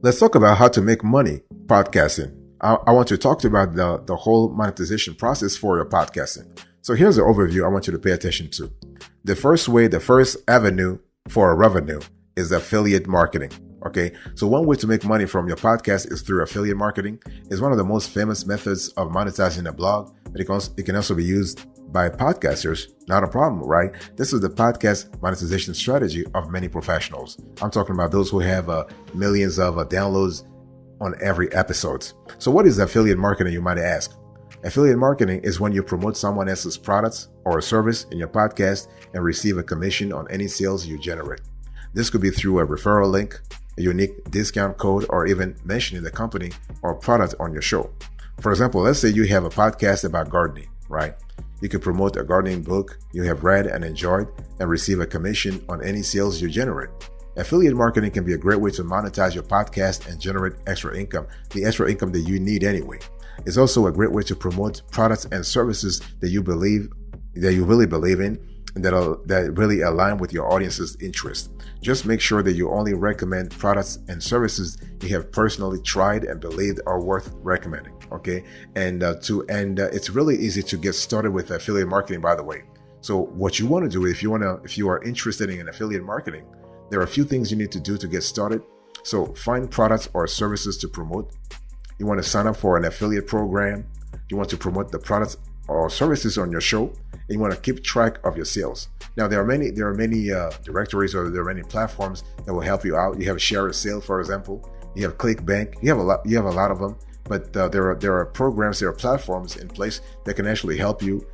Let's talk about how to make money podcasting. I want to talk to you about the whole monetization process for your podcasting. So here's the overview I want you to pay attention to. The first avenue for revenue is affiliate marketing. Okay, so one way to make money from your podcast is through affiliate marketing. It's one of the most famous methods of monetizing a blog, but it can also be used by podcasters. Not a problem, right? This is the podcast monetization strategy of many professionals. I'm talking about those who have millions of downloads on every episode. So what is affiliate marketing, you might ask? Affiliate marketing is when you promote someone else's products or service in your podcast and receive a commission on any sales you generate. This could be through a referral link, a unique discount code, or even mentioning the company or product on your show. For example, let's say you have a podcast about gardening, right? You could promote a gardening book you have read and enjoyed and receive a commission on any sales you generate. Affiliate marketing can be a great way to monetize your podcast and generate extra income, the extra income that you need anyway. It's also a great way to promote products and services that you really believe in and that really align with your audience's interest. Just make sure that you only recommend products and services you have personally tried and believed are worth recommending. Okay, and it's really easy to get started with affiliate marketing, by the way. So what you want to do, if you are interested in affiliate marketing, there are a few things you need to do to get started. So find products or services to promote. You want to sign up for an affiliate program. You want to promote the products or services on your show, and you want to keep track of your sales. Now, there are many directories, or there are many platforms that will help you out. You have Share a Sale, for example. You have ClickBank. You have a lot of them, but there are programs, there are platforms in place that can actually help you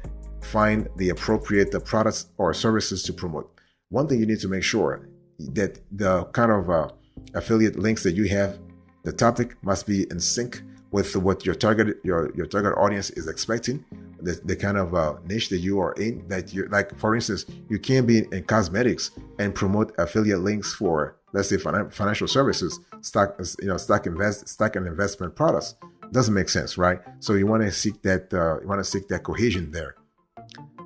find the appropriate products or services to promote. One thing you need to make sure that the kind of affiliate links that you have, the topic must be in sync with what your target audience is expecting, the kind of niche that you are in. That you like, for instance, you can't be in cosmetics and promote affiliate links for, let's say, financial services, stock and investment products. Doesn't make sense, right? So you want to seek that cohesion there.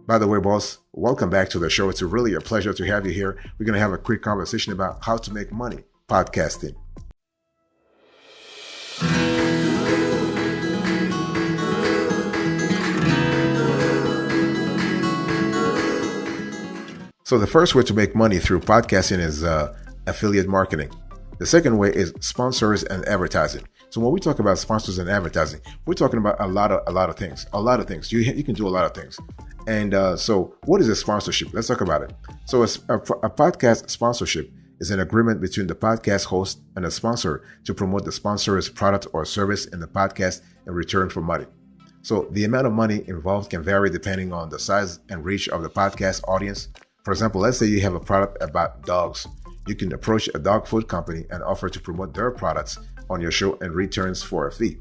By the way, boss, welcome back to the show. It's really a pleasure to have you here. We're going to have a quick conversation about how to make money podcasting. So the first way to make money through podcasting is affiliate marketing. The second way is sponsors and advertising. So when we talk about sponsors and advertising, we're talking about a lot of things. You can do a lot of things. And so what is a sponsorship? Let's talk about it. So a podcast sponsorship is an agreement between the podcast host and a sponsor to promote the sponsor's product or service in the podcast in return for money. So the amount of money involved can vary depending on the size and reach of the podcast audience. For example, let's say you have a product about dogs. You can approach a dog food company and offer to promote their products on your show in returns for a fee.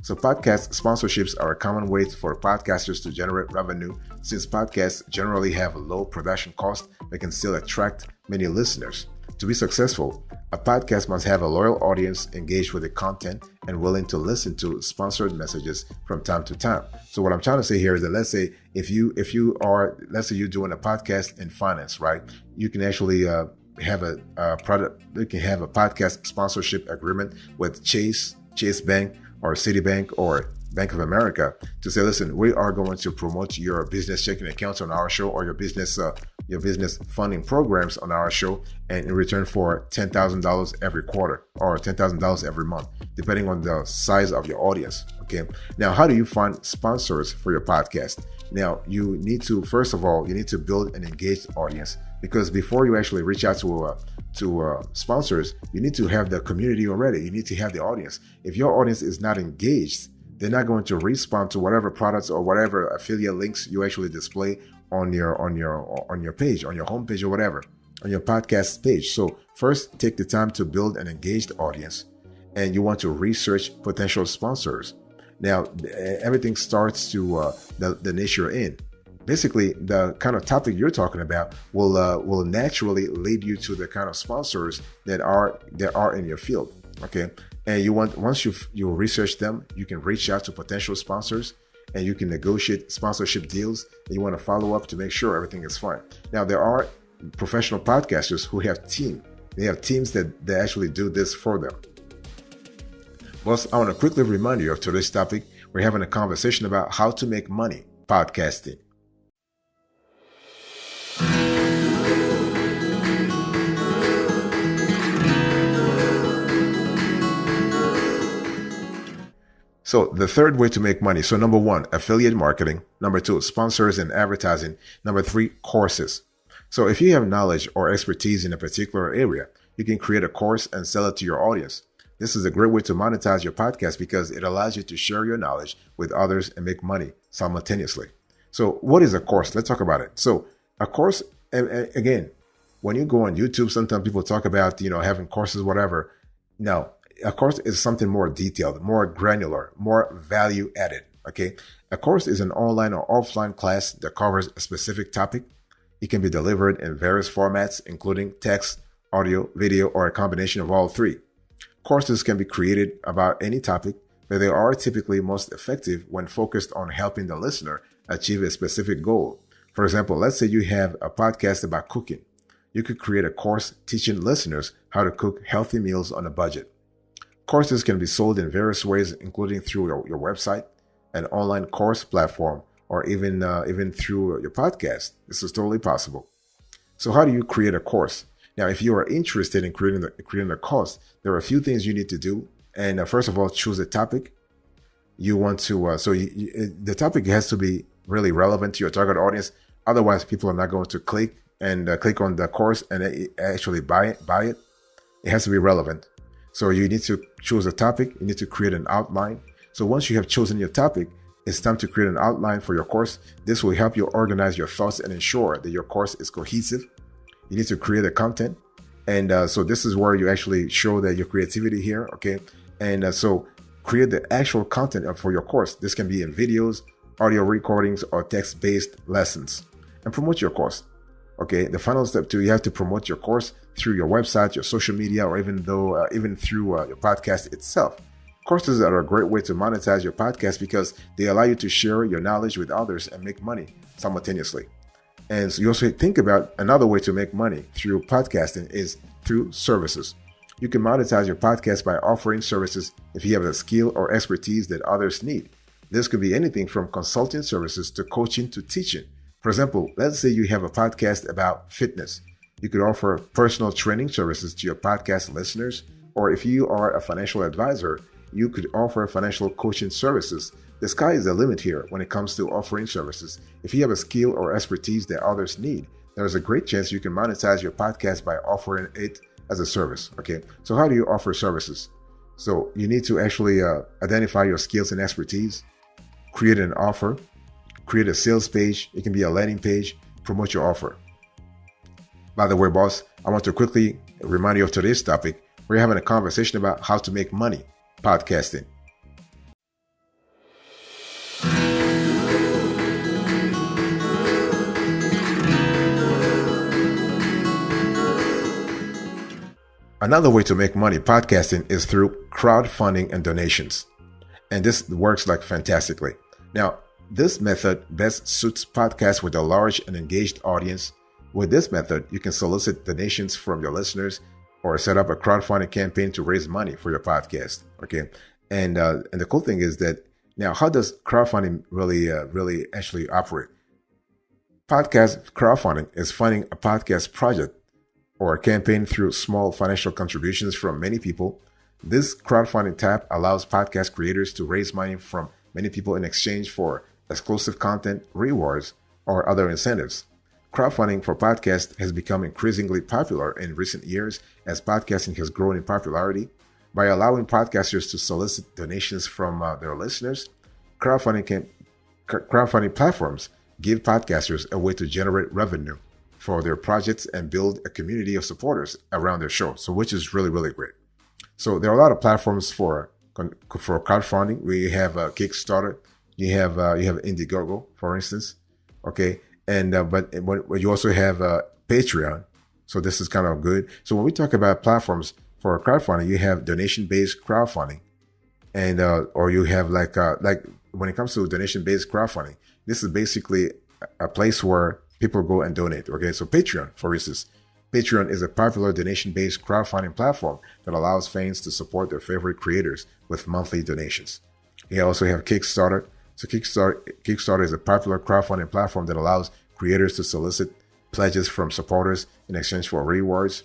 So podcast sponsorships are a common way for podcasters to generate revenue, since podcasts generally have a low production cost but can still attract many listeners. To be successful, a podcast must have a loyal audience engaged with the content and willing to listen to sponsored messages from time to time. So what I'm trying to say here is that let's say you're doing a podcast in finance, right? You can actually have a podcast sponsorship agreement with Chase Bank, or Citibank, or Bank of America to say, listen, we are going to promote your business checking accounts on our show, or your business funding programs on our show, and in return for $10,000 every quarter or $10,000 every month, depending on the size of your audience. Okay. Now, how do you find sponsors for your podcast? Now, you need to build an engaged audience, because before you actually reach out to sponsors, you need to have the community already. You need to have the audience. If your audience is not engaged, they're not going to respond to whatever products or whatever affiliate links you actually display on your page, on your homepage, or whatever, on your podcast page. So first, take the time to build an engaged audience, and you want to research potential sponsors. Now, everything starts to the niche you're in. Basically, the kind of topic you're talking about will naturally lead you to the kind of sponsors that are in your field. Okay, and once you research them, you can reach out to potential sponsors, and you can negotiate sponsorship deals. And you want to follow up to make sure everything is fine. Now, there are professional podcasters who have team They have teams that they actually do this for them. Boss, I want to quickly remind you of today's topic. We're having a conversation about how to make money podcasting. So the third way to make money. So number one, affiliate marketing. Number two, sponsors and advertising. Number three, courses. So if you have knowledge or expertise in a particular area, you can create a course and sell it to your audience. This is a great way to monetize your podcast because it allows you to share your knowledge with others and make money simultaneously. So what is a course? Let's talk about it. So a course, and again, when you go on YouTube, sometimes people talk about, having courses, whatever. Now, a course is something more detailed, more granular, more value added. Okay. A course is an online or offline class that covers a specific topic. It can be delivered in various formats, including text, audio, video, or a combination of all three. Courses can be created about any topic, but they are typically most effective when focused on helping the listener achieve a specific goal. For example, let's say you have a podcast about cooking. You could create a course teaching listeners how to cook healthy meals on a budget. Courses can be sold in various ways, including through your website, an online course platform, or even through your podcast. This is totally possible. So how do you create a course? Now, if you are interested in creating a course, there are a few things you need to do. And first of all, choose a topic. You want to, the topic has to be really relevant to your target audience. Otherwise, people are not going to click on the course and actually buy it. It has to be relevant. So you need to choose a topic. You need to create an outline. So once you have chosen your topic, it's time to create an outline for your course. This will help you organize your thoughts and ensure that your course is cohesive. You need to create the content. And so this is where you actually show that your creativity here. Okay. And so create the actual content for your course. This can be in videos, audio recordings, or text-based lessons, and promote your course. Okay, the final step too, you have to promote your course through your website, your social media, or even through your podcast itself. Courses are a great way to monetize your podcast because they allow you to share your knowledge with others and make money simultaneously. And so you also think about another way to make money through podcasting is through services. You can monetize your podcast by offering services if you have a skill or expertise that others need. This could be anything from consulting services to coaching to teaching. For example, let's say you have a podcast about fitness. You could offer personal training services to your podcast listeners, or if you are a financial advisor, you could offer financial coaching services. The sky is the limit here when it comes to offering services. If you have a skill or expertise that others need, there's a great chance you can monetize your podcast by offering it as a service. Okay, so how do you offer services? So you need to actually identify your skills and expertise, create an offer, create a sales page. It can be a landing page, promote your offer. By the way, boss, I want to quickly remind you of today's topic. We're having a conversation about how to make money podcasting. Another way to make money podcasting is through crowdfunding and donations. And this works like fantastically. Now, this method best suits podcasts with a large and engaged audience. With this method, you can solicit donations from your listeners or set up a crowdfunding campaign to raise money for your podcast. Okay. And the cool thing is that now, how does crowdfunding really actually operate? Podcast crowdfunding is funding a podcast project or a campaign through small financial contributions from many people. This crowdfunding tab allows podcast creators to raise money from many people in exchange for exclusive content, rewards, or other incentives. Crowdfunding for podcasts has become increasingly popular in recent years as podcasting has grown in popularity. By allowing podcasters to solicit donations from their listeners, crowdfunding platforms give podcasters a way to generate revenue for their projects and build a community of supporters around their show. So, which is really, really great. So there are a lot of platforms for crowdfunding. We have Kickstarter. You have Indiegogo, for instance. Okay, and but you also have Patreon. So this is kind of good. So when we talk about platforms for crowdfunding, you have donation-based crowdfunding, and or you have like when it comes to donation-based crowdfunding, this is basically a place where people go and donate. Okay, so Patreon, for instance, Patreon is a popular donation-based crowdfunding platform that allows fans to support their favorite creators with monthly donations. You also have Kickstarter. So Kickstarter is a popular crowdfunding platform that allows creators to solicit pledges from supporters in exchange for rewards.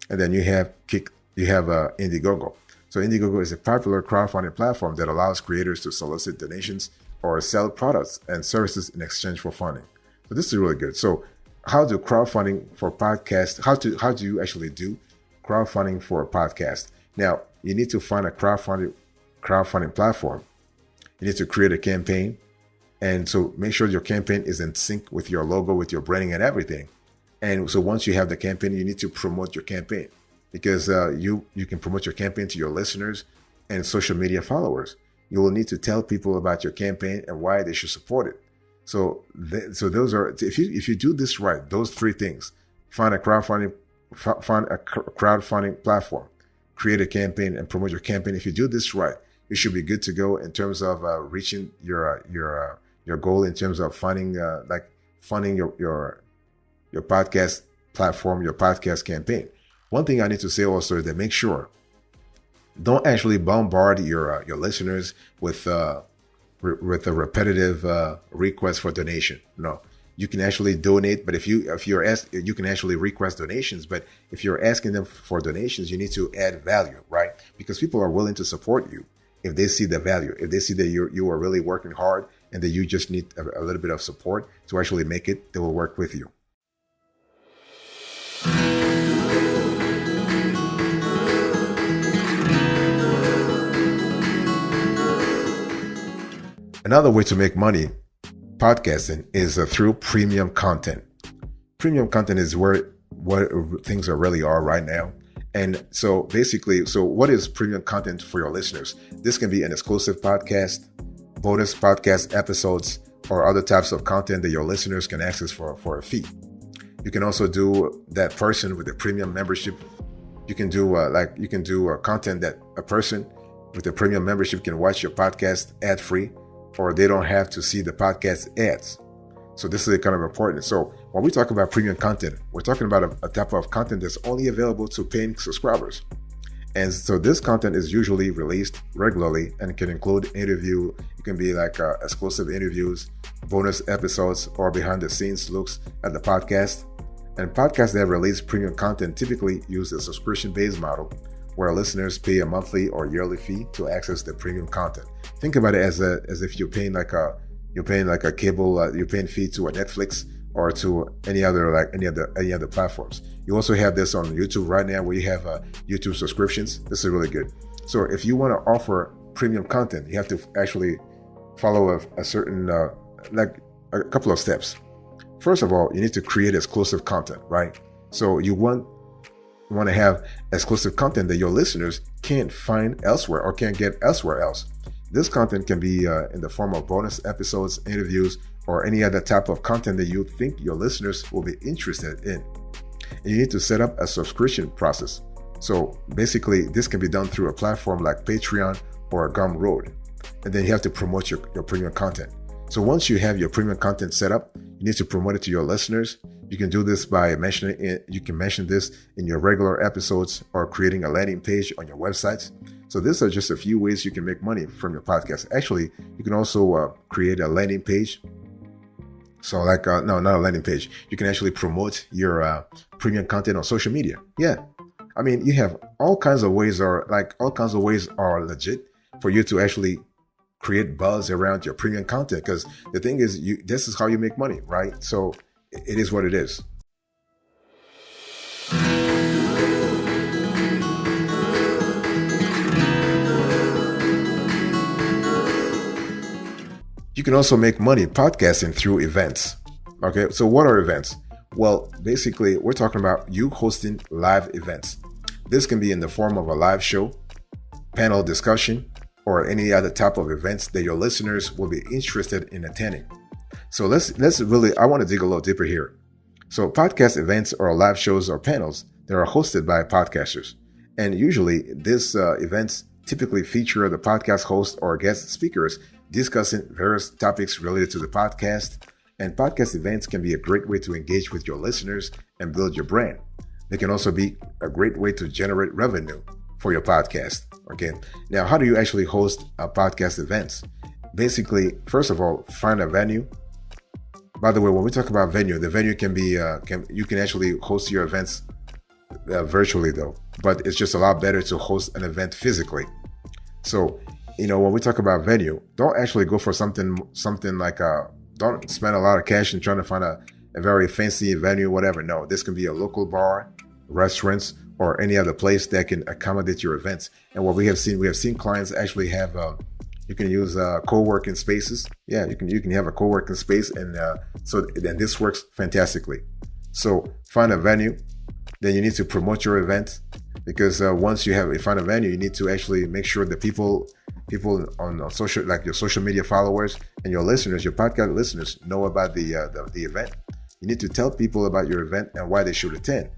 And then you have Indiegogo. So Indiegogo is a popular crowdfunding platform that allows creators to solicit donations or sell products and services in exchange for funding. So this is really good. So how do crowdfunding for podcasts? How do you actually do crowdfunding for a podcast? Now, you need to find a crowdfunding platform. You need to create a campaign. And so make sure your campaign is in sync with your logo, with your branding and everything. And so once you have the campaign, you need to promote your campaign, because you can promote your campaign to your listeners and social media followers. You will need to tell people about your campaign and why they should support it. So those are, if you do this right, those three things: find a crowdfunding platform, create a campaign, and promote your campaign. If you do this right, you should be good to go in terms of reaching your goal in terms of funding your podcast platform, your podcast campaign. One thing I need to say also is that make sure don't actually bombard your listeners with a repetitive request for donation. No, you can actually donate, but if you're asked, you can actually request donations. But if you're asking them for donations, you need to add value, right? Because people are willing to support you if they see the value, if they see that you are really working hard and that you just need a little bit of support to actually make it. They will work with you. Another way to make money podcasting is through premium content. Premium content is what things really are right now. And so basically, what is premium content for your listeners? This can be an exclusive podcast, bonus podcast episodes, or other types of content that your listeners can access for a fee. You can also do that person with a premium membership. You can do content that a person with a premium membership can watch your podcast ad-free, or they don't have to see the podcast ads. So this is kind of important. So when we talk about premium content, we're talking about a type of content that's only available to paying subscribers. And so this content is usually released regularly and can include interview. It can be like exclusive interviews, bonus episodes, or behind the scenes looks at the podcast. And podcasts that release premium content typically use a subscription-based model where listeners pay a monthly or yearly fee to access the premium content. Think about it as if you're paying like a cable, you're paying fee to a Netflix or to any other platforms. You also have this on YouTube right now, where you have YouTube subscriptions. This is really good. So if you want to offer premium content, you have to actually follow a certain a couple of steps. First of all, you need to create exclusive content, right? So you want to have exclusive content that your listeners can't find elsewhere or can't get elsewhere else. This content can be in the form of bonus episodes, interviews, or any other type of content that you think your listeners will be interested in. And you need to set up a subscription process. So basically, this can be done through a platform like Patreon or Gumroad. And then you have to promote your premium content. So once you have your premium content set up, you need to promote it to your listeners. You can do this by mentioning it. You can mention this in your regular episodes or creating a landing page on your websites. So these are just a few ways you can make money from your podcast. Actually, you can also create a landing page. So no, not a landing page. You can actually promote your premium content on social media. Yeah. I mean, you have all kinds of ways are legit for you to actually create buzz around your premium content. Because the thing is, this is how you make money, right? So it is what it is. You can also make money podcasting through events. Okay, so what are events? Well, basically, we're talking about you hosting live events. This can be in the form of a live show, panel discussion, or any other type of events that your listeners will be interested in attending. So I want to dig a little deeper here. So podcast events or live shows or panels that are hosted by podcasters. And usually these events typically feature the podcast host or guest speakers discussing various topics related to the podcast. And podcast events can be a great way to engage with your listeners and build your brand. It can also be a great way to generate revenue for your podcast. Okay. Now, how do you actually host a podcast events? Basically, first of all, find a venue. By the way, when we talk about venue, the venue can be, you can actually host your events virtually though, but it's just a lot better to host an event physically. So, when we talk about venue, don't actually go for something like don't spend a lot of cash in trying to find a very fancy venue, whatever. No, this can be a local bar, restaurants, or any other place that can accommodate your events. And what we have seen clients actually have, you can use co-working spaces. Yeah, you can have a co-working space, and this works fantastically. So find a venue. Then you need to promote your event, because once you find a venue, you need to actually make sure that people on social, like your social media followers and your listeners, your podcast listeners, know about the event. You need to tell people about your event and why they should attend.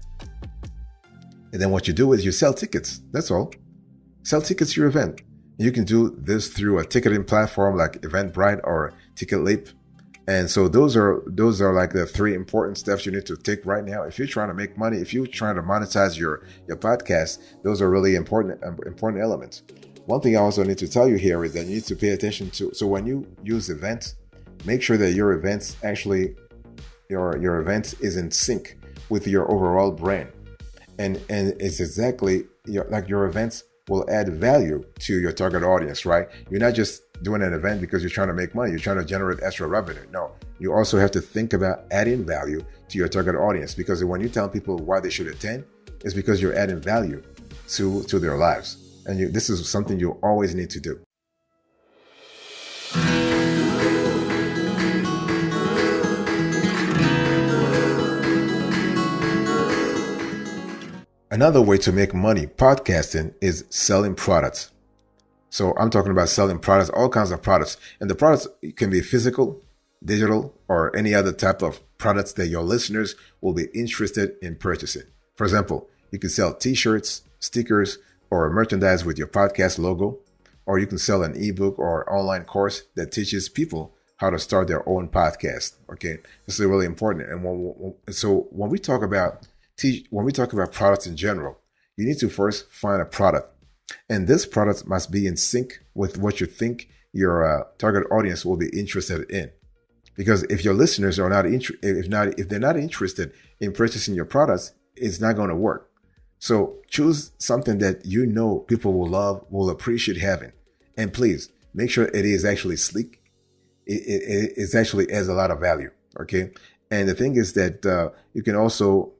And then what you do is you sell tickets. That's all. Sell tickets to your event. You can do this through a ticketing platform like Eventbrite or TicketLeap. And so those are like the three important steps you need to take right now. If you're trying to make money, if you're trying to monetize your podcast, those are really important elements. One thing I also need to tell you here is that you need to pay attention to, so when you use events, make sure that your events actually, your event is in sync with your overall brand. And it's exactly your events will add value to your target audience, right? You're not just doing an event because you're trying to make money. You're trying to generate extra revenue. No, you also have to think about adding value to your target audience, because when you tell people why they should attend, it's because you're adding value to their lives. And this is something you always need to do. Another way to make money podcasting is selling products. So I'm talking about selling products, all kinds of products. And the products can be physical, digital, or any other type of products that your listeners will be interested in purchasing. For example, you can sell t-shirts, stickers, or merchandise with your podcast logo, or you can sell an ebook or online course that teaches people how to start their own podcast. Okay, this is really important. And when we talk about products in general, you need to first find a product, and this product must be in sync with what you think your target audience will be interested in. Because if your listeners are if they're not interested in purchasing your products, it's not going to work. So choose something that people will love, will appreciate having, and please make sure it is actually sleek. It actually has a lot of value. Okay, and the thing is that you can also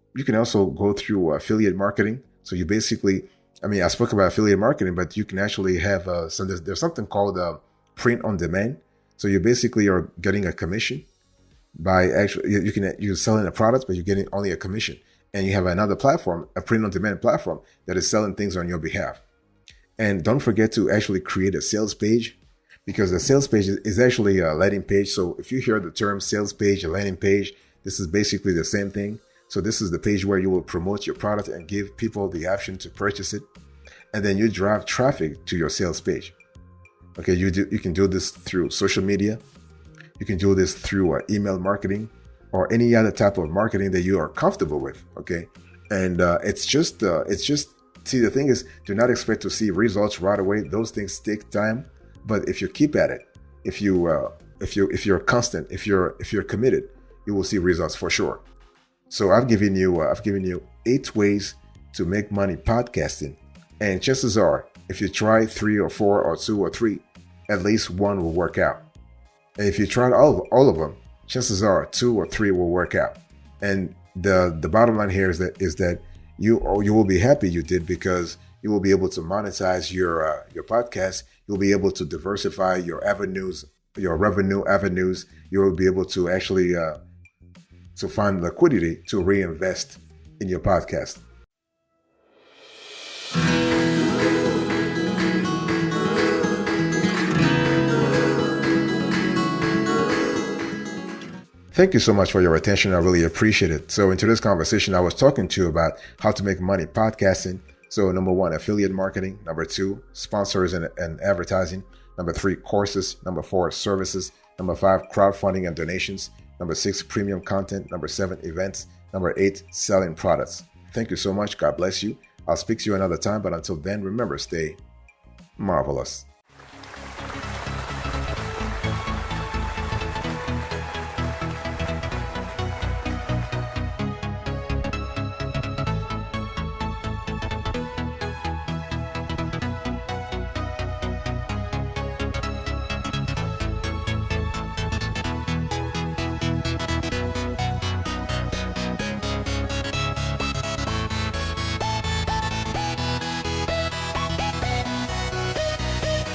go through affiliate marketing. So you basically, I spoke about affiliate marketing, but you can actually have there's something called print on demand. So you basically are getting a commission by you're selling a product, but you're getting only a commission. And you have another platform, a print on demand platform, that is selling things on your behalf. And don't forget to actually create a sales page, because the sales page is actually a landing page. So if you hear the term sales page, a landing page, this is basically the same thing. So this is the page where you will promote your product and give people the option to purchase it. And then you drive traffic to your sales page. Okay, you can do this through social media. You can do this through email marketing or any other type of marketing that you are comfortable with. Okay, and see, the thing is, do not expect to see results right away. Those things take time, but if you keep at it, if you're constant, if you're committed, you will see results for sure. So I've given you 8 ways to make money podcasting, and chances are, if you try 3 or 4 or 2 or 3, at least one will work out. And if you try all of them, chances are 2 or 3 will work out. And the bottom line here is that you will be happy you did, because you will be able to monetize your podcast. You'll be able to diversify your avenues, your revenue avenues. You will be able to actually to find liquidity to reinvest in your podcast. Thank you so much for your attention. I really appreciate it. So in today's conversation, I was talking to you about how to make money podcasting. So number 1, affiliate marketing. Number 2, sponsors and advertising. Number 3, courses. Number 4, services. Number 5, crowdfunding and donations. Number 6, premium content. Number 7, events. Number 8, selling products. Thank you so much. God bless you. I'll speak to you another time, but until then, remember, stay marvelous.